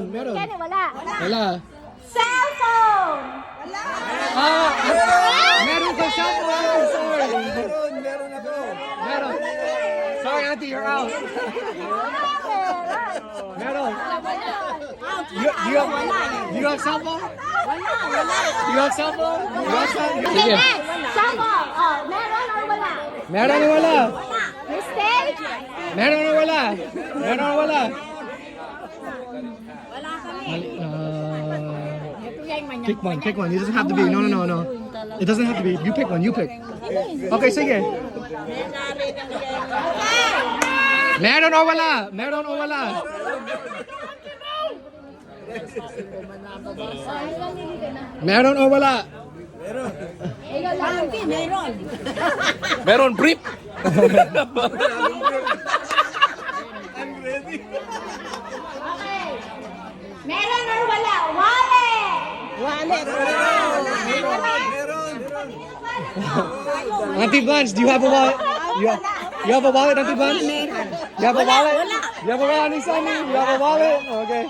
Meron. Kenny, wala. Wala. Cellphone! Meron ka cellphone. Sorry. Meron ako. Meron. Sorry, Auntie, you're out. Meron. You have cellphone? You have cellphone? You have cellphone? Sige. Cellphone! Oh, meron or wala? Meron o wala? Mistake? Meron o wala? Meron o wala? Pick one, pick one. It doesn't have to be. No. It doesn't have to be. You pick one, you pick. Okay, sige. Meron o wala? Meron o wala? Meron o wala? Meron brief. Okay. Meron or wala? Wallet! Auntie Blanche, do you have a wallet? You have a wallet, Auntie Blanche? You have a wallet? You have a wallet, Auntie Sunny? You have a wallet? Okay.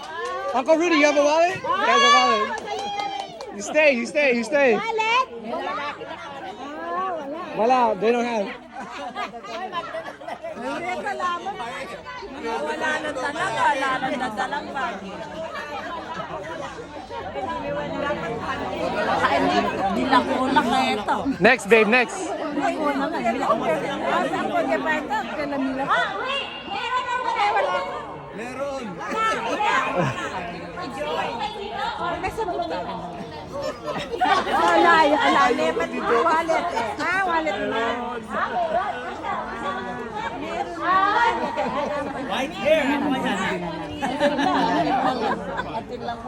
Uncle Rudy, you have a wallet? He has a wallet. You stay. Wallet? Wala, they don't have. Wala na talaga, wala na nadalang bag. Nilakula ka ito. Next, babe, next. Nilakula nga, nilakula. Saan ko niya ba ito? Kailan nila? Wait! Meron or wala? Wala. Meron. Wala, lepat mo wallet eh. Wallet mo. Right here.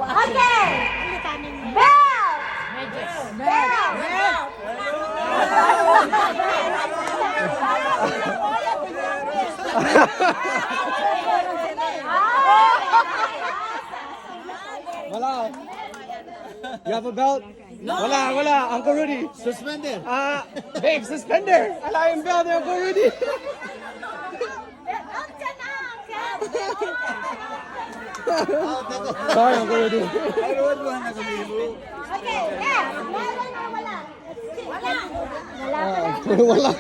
Okay! Bell! Wala. You have a belt? Wala. Uncle Rudy. Suspended. Babe, suspender. Wala yung belt ni Uncle Rudy. Sorry, Uncle Rudy. I don't want to go. Okay, yes! Meron or wala? Wala. Wala.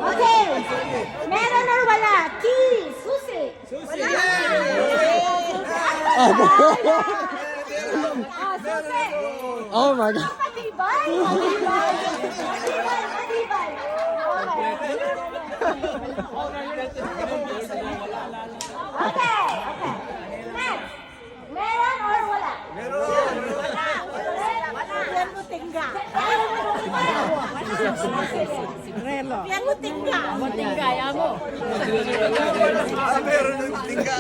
Okay! Meron or wala? Keys! Susi! Wala! Susi! Oh my God. Matibay! Okay! Next! Meron or wala? Yan mo tingga. Yan mo tingga. Tingga, mo. Meron ng tingga.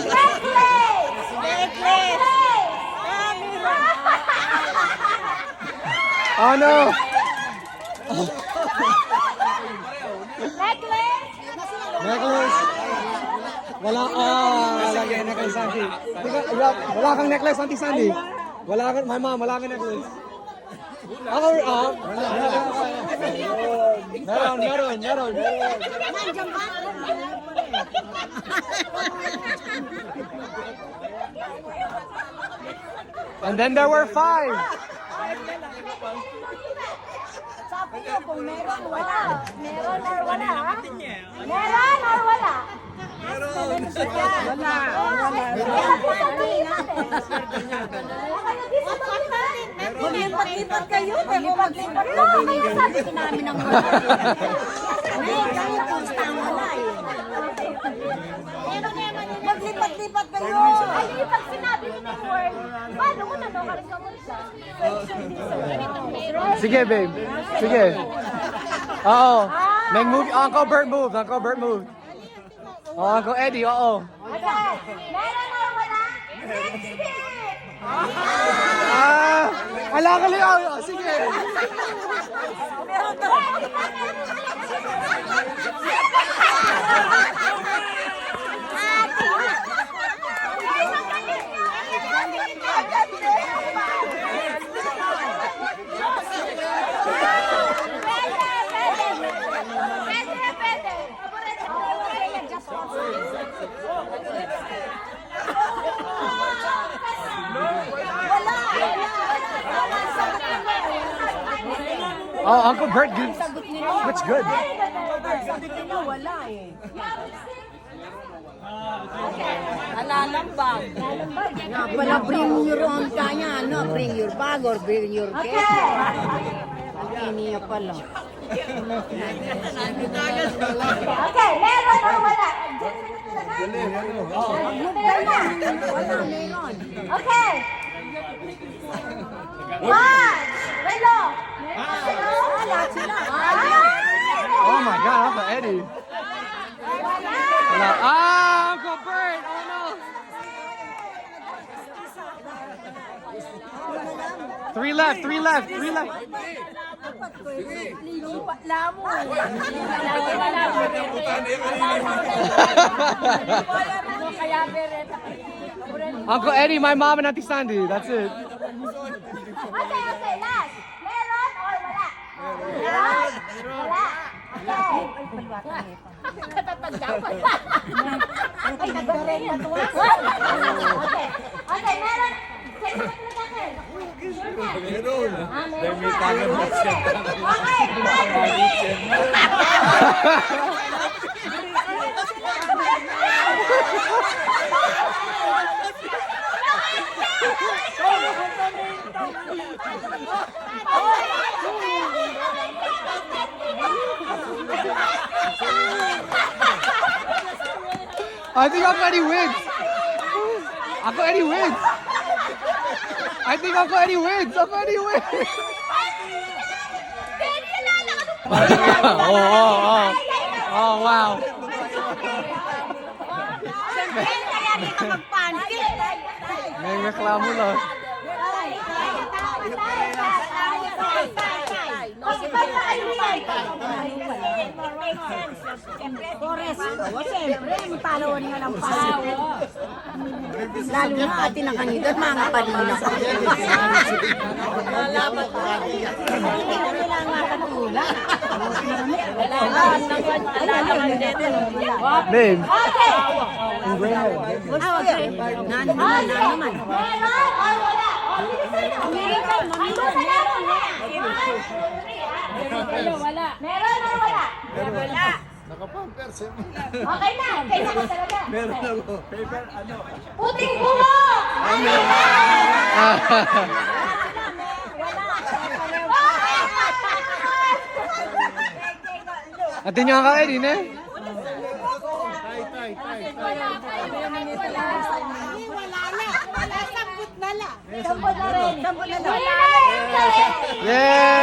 Necklace! Oh no. Necklace! Necklace. Wala. Lagi necklace, Auntie. Wala kang necklace, Auntie Sandy. My mom, wala kang necklace. Meron. Nandiyan ba? And then there were 5. Sabi ko kung meron wala. Meron or wala, ha? Meron or wala? Wala. Maglipat-lipat kayo. Pero maglipat lang. Kaya sabi ko namin ang wala. Kayo consta ang wala eh. Maglipat-lipat kayo. Ay, pag sinabi mo ng word, paano mo na ka mo siya? Sige, babe. Sige. Oo. Uncle Bert moved. Oh, Uncle Eddie, oo. Okay. Meron or wala? Lipstick! Ala ka lang. Sige. Meron daw. Oh, Uncle Bert gives. That's good. Wala eh. Nalalambag. Nga pala, bring your own kanya, ano? Bring your bag or bring your cake. Ang iniya pala. Okay, meron or wala? Wala, meron. Okay. One. Relo. Lahat sila. Oh my God, Uncle Eddie. Wala. Ah, Uncle Bert. Oh no. 3 left. 3 left. 3 left. Uncle Eddie, my mom, and Auntie Sandy. That's it. Okay, last. Meron or wala? Meron? Wala. Okay. Ay, nagbareng na to. Okay. Okay, meron. Meron. Meron May tangan na siya. Okay. I think Uncle Eddie wins. Uncle Eddie wins. I think Uncle Eddie wins. Uncle Eddie wins. Oh, wow. Kaya di ka magpancake. May reklamo lang. Forest. Siyempre, may follower nga ng pasawa. Lalo na atin ang kanito at mga palina. Hindi na nila nga katulad. Babe. Okay. Okay. Nano naman. Meron or wala? Meron or wala? Wala. Naka-pampers eh. Okay na. Okay na talaga. Meron ako. Paper, ano? Puting bungo! Atin niya Uncle Eddie, ne? Sampot na rin. Wala na rin. Yay!